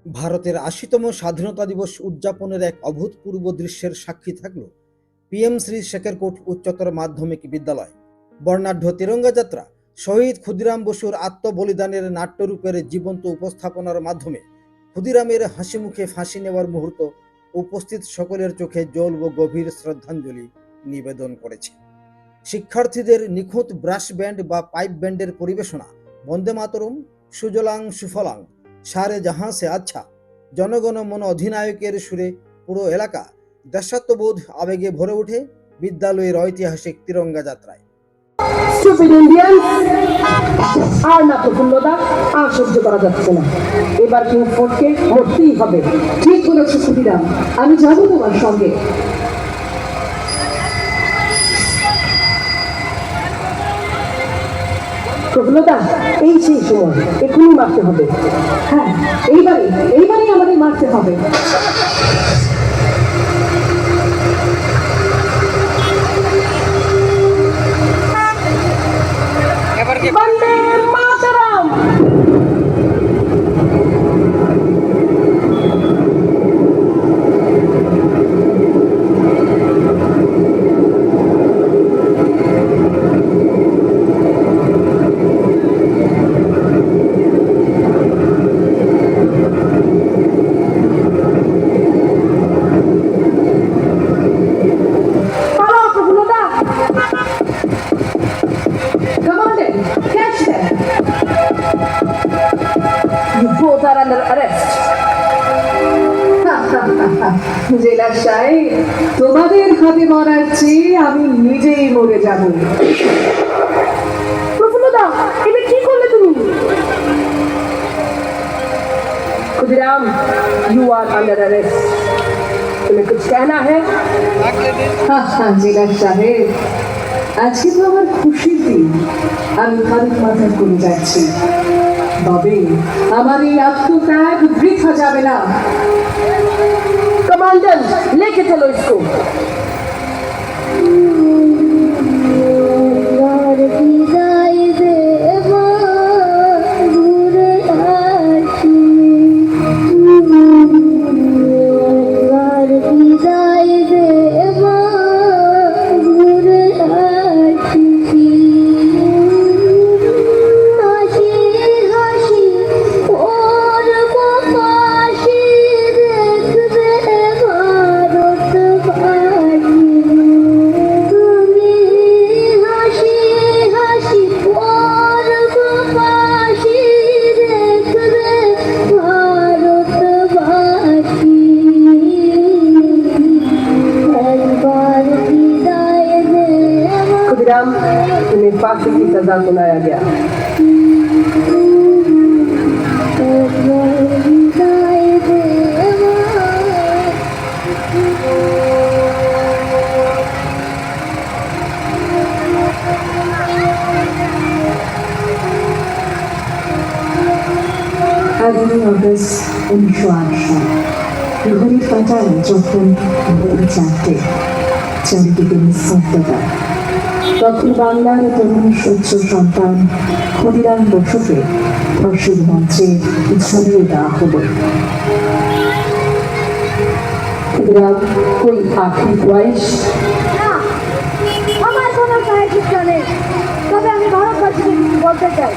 ভারতের ৮০তম স্বাধীনতা দিবস উদযাপনের এক অভূতপূর্ব দৃশ্যের সাক্ষী থাকল পিএম শ্রী শেখরকোট উচ্চতর মাধ্যমিক বিদ্যালয়। বর্ণাঢ্য তিরঙ্গা যাত্রা, শহীদ ক্ষুদিরাম বসুর আত্মবলিদানের নাট্যরূপের জীবন্ত উপস্থাপনার মাধ্যমে ক্ষুদিরামের হাসিমুখে ফাঁসি নেওয়ার মুহূর্ত উপস্থিত সকলের চোখে জল ও গভীর শ্রদ্ধাঞ্জলি নিবেদন করেছে। শিক্ষার্থীদের নিখুঁত ব্রাশ ব্যান্ড বা পাইপ ব্যান্ডের পরিবেশনা, বন্দে মাতরম, সুজলাং সুফলাং, সারে জাহাঁ সে আচ্ছা, জনগণ মন অধিনায়কের সুরে পুরো এলাকা দেশাত্মবোধ আবেগে ভরে ওঠে বিদ্যালয়ের ঐতিহাসিক তিরঙ্গা যাত্রায়। স্টুপিড ইন্ডিয়ান, আর না প্রফুল্লতা, আর সহ্য করা যাচ্ছে না। এবার কেউ ফোনকে মরতেই হবে। ঠিক বলেছো ক্ষুদিরাম, আমি যাবো তোমার সঙ্গে। প্রফুল্লতা, এই সেই সময়, এখনই মারতে হবে। হ্যাঁ, এইবারেই আমাদের মারতে হবে। বন্দে মাতরম। Both are under arrest. জেলা সাহেব, তোমাদের হাতে মরার চেয়ে আমি নিজেই মরে যাব। প্রফুল্লতা, এটা কি করলে তুমি? Khudiram, you are under arrest. तुम्हें कुछ कहना है? জেলা সাহেব, আজকে তো আমার খুশির দিন। আমি ভারত মাতার করে যাচ্ছি, তবে আমার এই আত্মত্যাগ বৃথা যাবে না। কমান্ডেন্ট, লেকে চলো इसको। तुम्हें फांसी की सजा सुनाया गया। আগামী অগস্ট 1908 সাল ঘড়ির কাঁটায় যখন ভোর 4টে, চারিদিকে নিস্তব্ধতা, তখন বাংলার তরুণ স্বচ্ছ সন্তান ক্ষুদিরাম বসুকে ফাঁসির মঞ্চে ঝুলিয়ে দেওয়া হল। ক্ষুদিরাম कोई आखिरी ख्वाहिश? আমার কোনো সাহিত্য নেই, তবে আমি ভারতবাসীকে বলতে চাই,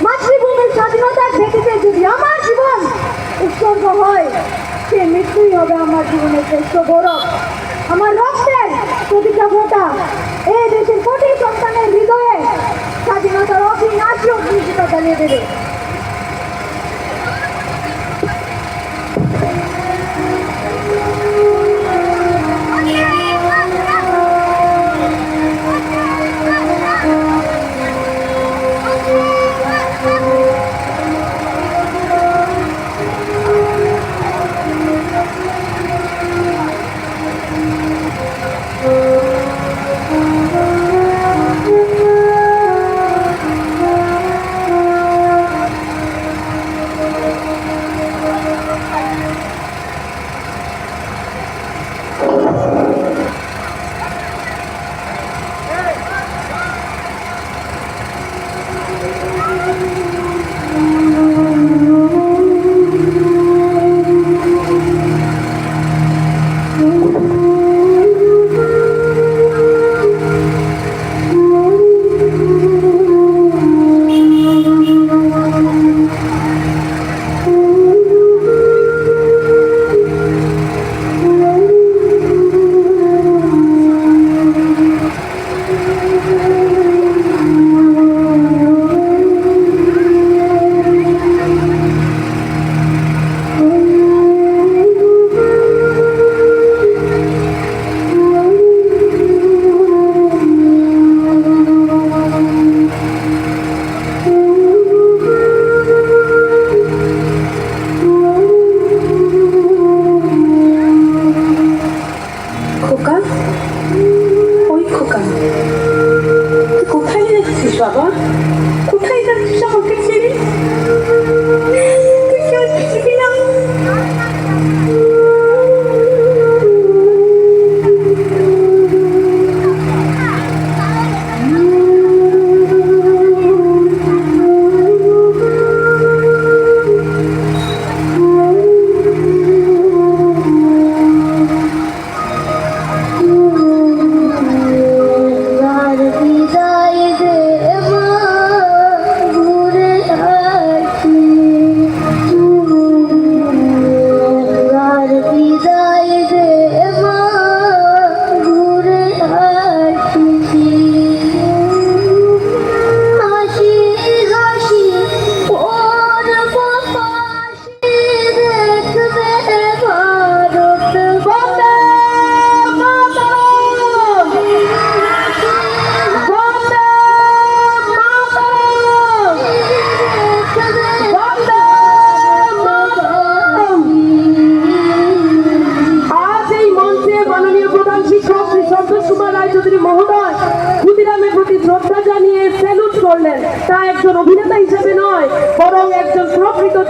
মাতৃভূমির স্বাধীনতার ভিত্তিতে যদি আমার জীবন উৎসর্গ হয়, সে মৃত্যুই হবে আমার জীবনের শ্রেষ্ঠ গৌরব। আমার রক্তের প্রতিটা ফোঁটা এই দেশের কোটি সন্তানের হৃদয়ে স্বাধীনতার অবিনাশী অগ্নিশিখা জ্বালিয়ে দেবে।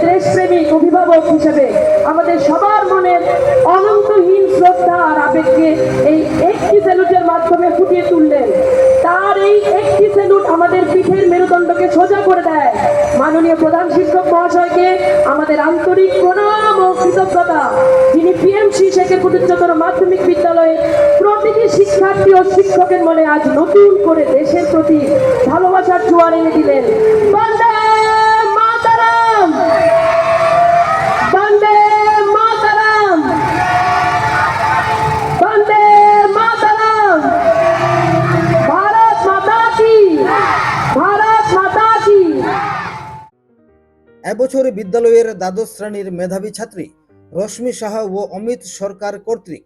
দেশপ্রেমিক অভিভাবক হিসেবে আমাদের সবার মনের অনন্তহীন শ্রদ্ধা আর আবেগকে এই একটি স্যালুটের মাধ্যমে ফুটিয়ে তুললেন। তার এই একটি স্যালুট আমাদের পিঠের মেরুদণ্ডকে সোজা করে দেয়। মাননীয় প্রধান শিক্ষক মহাশয়কে আমাদের আন্তরিক প্রণাম ও কৃতজ্ঞতা, যিনি পিএমসি শেখেরকোট উচ্চতর মাধ্যমিক বিদ্যালয়ে প্রতিটি শিক্ষার্থী ও শিক্ষকের মনে আজ নতুন করে দেশের প্রতি ভালোবাসার জোয়ার এনে দিলেন। বন্দে মাতরম, বন্দে মাতরম, বন্দে মাতরম। ভারত মাতা কি, ভারত মাতা কি। এবছর বিদ্যালয়ের দ্বাদশ শ্রেণীর মেধাবী ছাত্রী রশ্মি সাহা ও অমিত সরকার কর্তৃক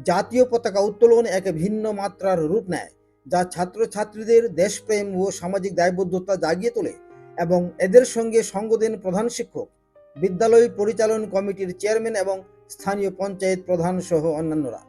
জাতীয় পতাকা উত্তোলন এক ভিন্ন মাত্রার রূপ নেয়, যা ছাত্রছাত্রীদের দেশপ্রেম ও সামাজিক দায়বদ্ধতা জাগিয়ে তোলে এবং এদের সঙ্গে সঙ্গ দেন প্রধান শিক্ষক, বিদ্যালয় পরিচালন কমিটির চেয়ারম্যান এবং স্থানীয় পঞ্চায়েত প্রধান সহ অন্যান্যরা।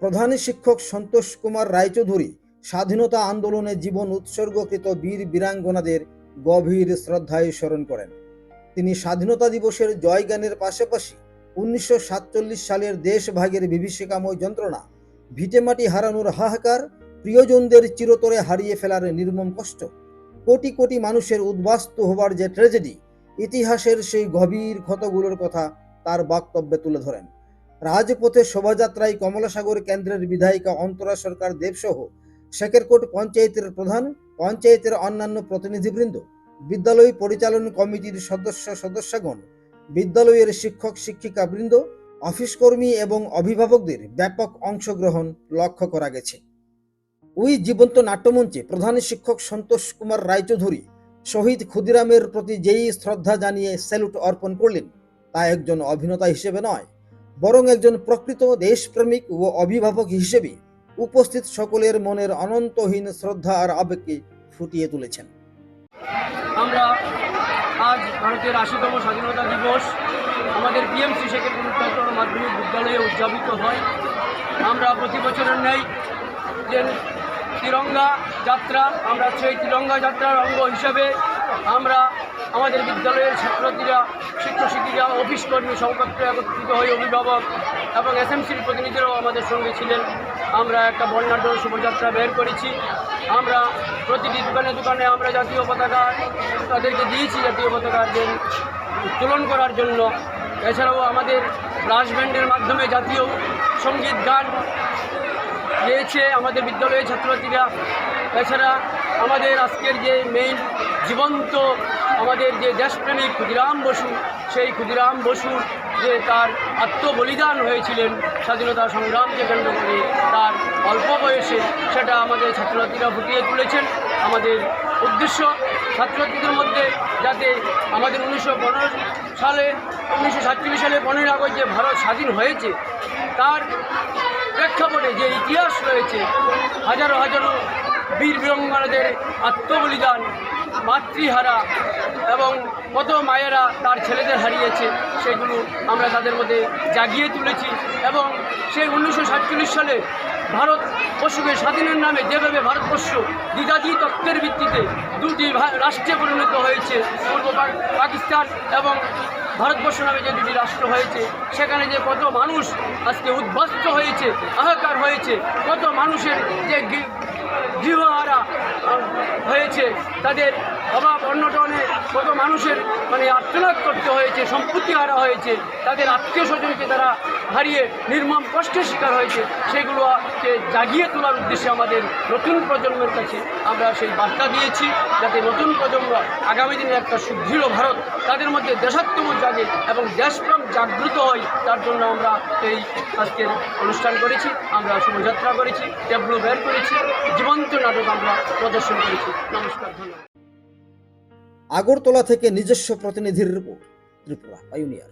প্রধান শিক্ষক সন্তোষ কুমার রায়চৌধুরী স্বাধীনতা আন্দোলনে জীবন উৎসর্গকৃত বীর বীরাঙ্গনাদের গভীর শ্রদ্ধায় স্মরণ করেন। তিনি স্বাধীনতা দিবসের জয়গানের পাশাপাশি 1947 সালের দেশভাগের বিভীষিকাময় যন্ত্রণা, ভিটেমাটি হারানোর হাহাকার, প্রিয়জনদের চিরতরে হারিয়ে ফেলার নির্মম কষ্ট, কোটি কোটি মানুষের উদ্বাস্তু হবার যে ট্র্যাজেডি, ইতিহাসের সেই গভীর ক্ষতগুলোর কথা তার বক্তব্যে তুলে ধরেন। রাজপথে শোভাযাত্রায় কমলাসাগর কেন্দ্রের বিধায়িকা অন্তরা সরকার দেবসহ শেখেরকোট পঞ্চায়েতের প্রধান, পঞ্চায়েতের অন্যান্য প্রতিনিধিবৃন্দ, বিদ্যালয় পরিচালন কমিটির সদস্যগণ, বিদ্যালয়ের শিক্ষক শিক্ষিকাবৃন্দ, অফিস কর্মী এবং অভিভাবকদের ব্যাপক অংশগ্রহণ লক্ষ্য করা গেছে। ওই জীবন্ত নাট্যমঞ্চে প্রধান শিক্ষক সন্তোষ কুমার রায়চৌধুরী শহীদ ক্ষুদিরামের প্রতি যেই শ্রদ্ধা জানিয়ে স্যালুট অর্পণ করলেন, তা একজন অভিনেতা হিসেবে নয়, বরং একজন প্রকৃত দেশপ্রেমিক ও অভিভাবক হিসেবে উপস্থিত সকলের মনের অনন্তহীন শ্রদ্ধা আর আবেগকে ফুটিয়ে তুলেছেন। আমরা আজ ভারতের 80তম স্বাধীনতা দিবস আমাদের পিএমসি শেখেরকোট উচ্চতর মাধ্যমিক বিদ্যালয়ে উদযাপিত হয়। আমরা প্রতি বছরের ন্যায় যে তিরঙ্গা যাত্রা, আমরা সেই তিরঙ্গা যাত্রার অঙ্গ হিসেবে আমরা আমাদের বিদ্যালয়ের ছাত্রছাত্রীরা, শিক্ষক শিক্ষিকা, অফিস কর্মী সর্বত্র একত্রিত হয়ে অভিভাবক এবং এসএমসির প্রতিনিধিরাও আমাদের সঙ্গে ছিলেন। আমরা একটা বর্ণাঢ্য শোভাযাত্রা বের করেছি। আমরা প্রতিটি দোকানে দোকানে আমরা জাতীয় পতাকা তাদেরকে দিয়েছি, জাতীয় পতাকা উত্তোলন করার জন্য। এছাড়াও আমাদের ব্রাস ব্যান্ডের মাধ্যমে জাতীয় সঙ্গীত গান গেয়েছে আমাদের বিদ্যালয়ের ছাত্রছাত্রীরা। এছাড়া আমাদের আজকের যে মেইন জীবন্ত আমাদের যে দেশপ্রেমিক ক্ষুদিরাম বসু, সেই ক্ষুদিরাম বসুর যে তার আত্মবলিদান হয়েছিলেন স্বাধীনতা সংগ্রামকে কেন্দ্র করে, তার অল্প বয়সে, সেটা আমাদের ছাত্রছাত্রীরা ফুটিয়ে তুলেছেন। আমাদের উদ্দেশ্য ছাত্রছাত্রীদের মধ্যে যাতে আমাদের 1947 সালে 15ই আগস্ট যে ভারত স্বাধীন হয়েছে, তার প্রেক্ষাপটে যে ইতিহাস রয়েছে, হাজারো হাজারো বীর বীরাঙ্গনাদের আত্মবলিদান, মাতৃহারা এবং কত মায়েরা তার ছেলেদের হারিয়েছে, সেগুলো আমরা তাদের মধ্যে জাগিয়ে তুলেছি। এবং সেই 1947 সালে ভারতবর্ষকে স্বাধীনের নামে যেভাবে ভারতবর্ষ দ্বিজাতি তত্ত্বের ভিত্তিতে দুটি রাষ্ট্রে পরিণত হয়েছে, পূর্ব পাকিস্তান এবং ভারতবর্ষ নামে যে দুটি রাষ্ট্র হয়েছে, সেখানে যে কত মানুষ আজকে উদ্বাস্ত হয়েছে, হাহাকার হয়েছে, কত মানুষের যে গৃহহারা হয়েছে, তাদের অভাব অনটনে কত মানুষের আর্তনাদ করতে হয়েছে, সম্পত্তি হারা হয়েছে, তাদের আত্মীয় স্বজনকে তারা হারিয়ে নির্মম কষ্টের শিকার হয়েছে, সেগুলোকে জাগিয়ে তোলার উদ্দেশ্যে আমাদের নতুন প্রজন্মের কাছে আমরা সেই বার্তা দিয়েছি, যাতে নতুন প্রজন্ম আগামী দিনে একটা সুদৃঢ় ভারত তাদের মধ্যে দেশাত্মবোধ জাগে এবং দেশপ্রেম জাগ্রত হয়। তার জন্য আমরা এই আজকের অনুষ্ঠান করেছি, আমরা শোভাযাত্রা করেছি, ট্যাবলো বের করেছি, জীবন্ত নাটক আমরা প্রদর্শন করেছি। নমস্কার, ধন্যবাদ। আগরতলা থেকে নিজস্ব প্রতিনিধির রিপোর্ট, ত্রিপুরা পাইওনিয়ার।